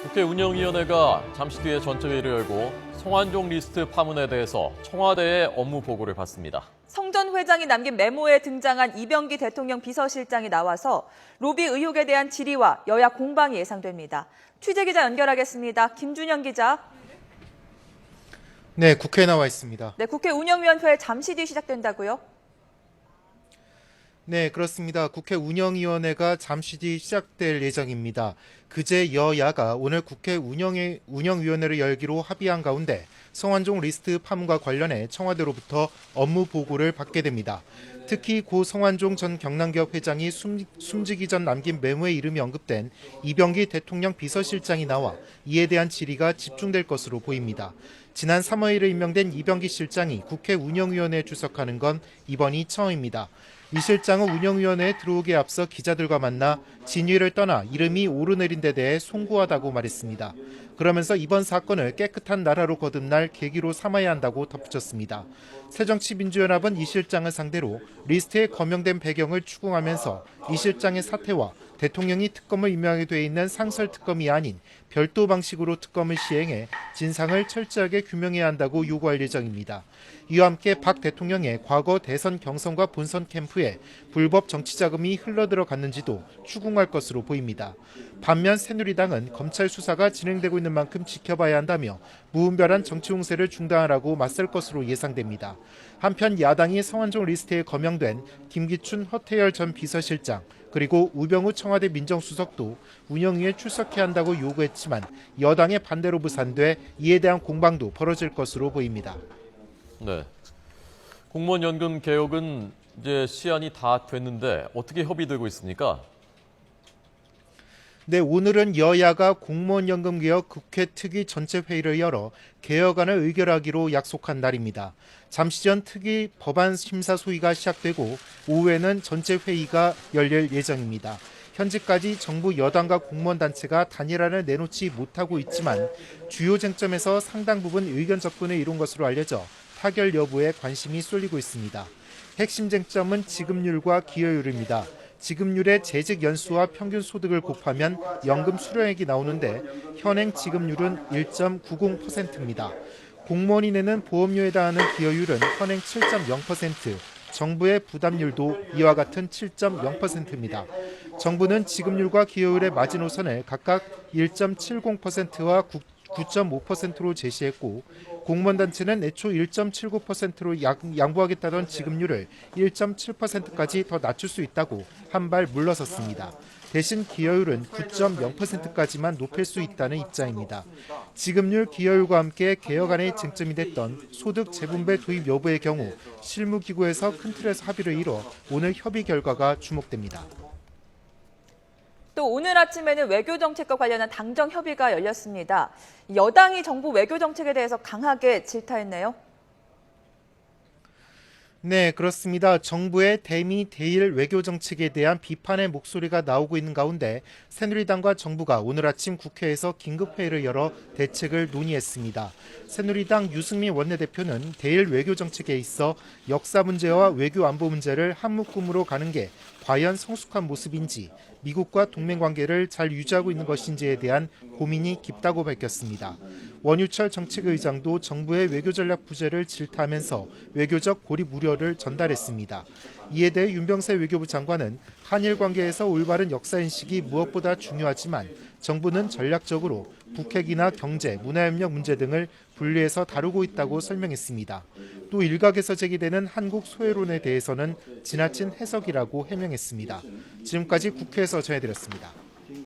국회 운영위원회가 잠시 뒤에 전체회의를 열고 성완종 리스트 파문에 대해서 청와대의 업무 보고를 받습니다. 성 전 회장이 남긴 메모에 등장한 이병기 대통령 비서실장이 나와서 로비 의혹에 대한 질의와 여야 공방이 예상됩니다. 취재기자 연결하겠습니다. 김준영 기자. 네, 국회에 나와 있습니다. 네, 국회 운영위원회 잠시 뒤 시작된다고요? 네, 그렇습니다. 국회 운영위원회가 잠시 뒤 시작될 예정입니다. 그제 여야가 오늘 국회 운영위원회를 열기로 합의한 가운데 성완종 리스트 파문과 관련해 청와대로부터 업무 보고를 받게 됩니다. 특히 고 성완종 전 경남기업 회장이 숨지기 전 남긴 메모의 이름이 언급된 이병기 대통령 비서실장이 나와 이에 대한 질의가 집중될 것으로 보입니다. 지난 3월에 임명된 이병기 실장이 국회 운영위원회에 출석하는 건 이번이 처음입니다. 이 실장은 운영위원회에 들어오기에 앞서 기자들과 만나 진위를 떠나 이름이 오르내린 데 대해 송구하다고 말했습니다. 그러면서 이번 사건을 깨끗한 나라로 거듭날 계기로 삼아야 한다고 덧붙였습니다. 새정치민주연합은 이 실장을 상대로 리스트에 거명된 배경을 추궁하면서 이 실장의 사퇴와 대통령이 특검을 임명하게 돼 있는 상설 특검이 아닌 별도 방식으로 특검을 시행해 진상을 철저하게 규명해야 한다고 요구할 예정입니다. 이와 함께 박 대통령의 과거 대선 경선과 본선 캠프에 불법 정치자금이 흘러들어갔는지도 추궁할 것으로 보입니다. 반면 새누리당은 검찰 수사가 진행되고 있는 만큼 지켜봐야 한다며 무분별한 정치 공세를 중단하라고 맞설 것으로 예상됩니다. 한편 야당이 성완종 리스트에 거명된 김기춘, 허태열 전 비서실장 그리고 우병우 청와대 민정수석도 운영위에 출석해야 한다고 요구했지만 여당의 반대로 무산돼 이에 대한 공방도 벌어질 것으로 보입니다. 네, 공무원 연금 개혁은 이제 시한이 다 됐는데 어떻게 협의되고 있습니까? 네, 오늘은 여야가 공무원 연금 개혁 국회 특위 전체 회의를 열어 개혁안을 의결하기로 약속한 날입니다. 잠시 전 특위 법안 심사 소위가 시작되고 오후에는 전체 회의가 열릴 예정입니다. 현재까지 정부 여당과 공무원 단체가 단일안을 내놓지 못하고 있지만 주요 쟁점에서 상당 부분 의견 접근을 이룬 것으로 알려져 타결 여부에 관심이 쏠리고 있습니다. 핵심 쟁점은 지급률과 기여율입니다. 지급률의 재직 연수와 평균 소득을 곱하면 연금 수령액이 나오는데 현행 지급률은 1.90%입니다. 공무원이 내는 보험료에 해당하는 기여율은 현행 7.0%, 정부의 부담률도 이와 같은 7.0%입니다. 정부는 지급률과 기여율의 마지노선을 각각 1.70%와 9.5%로 제시했고 공무원 단체는 애초 1.79%로 양보하겠다던 지급률을 1.7%까지 더 낮출 수 있다고 한 발 물러섰습니다. 대신 기여율은 9.0%까지만 높일 수 있다는 입장입니다. 지급률 기여율과 함께 개혁안의 쟁점이 됐던 소득 재분배 도입 여부의 경우 실무기구에서 큰 틀에서 합의를 이뤄 오늘 협의 결과가 주목됩니다. 또 오늘 아침에는 외교정책과 관련한 당정 협의가 열렸습니다. 여당이 정부 외교정책에 대해서 강하게 질타했네요. 네, 그렇습니다. 정부의 대미 대일 외교정책에 대한 비판의 목소리가 나오고 있는 가운데 새누리당과 정부가 오늘 아침 국회에서 긴급회의를 열어 대책을 논의했습니다. 새누리당 유승민 원내대표는 대일 외교정책에 있어 역사 문제와 외교 안보 문제를 한 묶음으로 가는 게 과연 성숙한 모습인지 미국과 동맹관계를 잘 유지하고 있는 것인지에 대한 고민이 깊다고 밝혔습니다. 원유철 정책의장도 정부의 외교전략 부재를 질타하면서 외교적 고립 우려를 전달했습니다. 이에 대해 윤병세 외교부 장관은 한일 관계에서 올바른 역사인식이 무엇보다 중요하지만 정부는 전략적으로 북핵이나 경제, 문화협력 문제 등을 분리해서 다루고 있다고 설명했습니다. 또 일각에서 제기되는 한국 소외론에 대해서는 지나친 해석이라고 해명했습니다. 지금까지 국회에서 전해드렸습니다.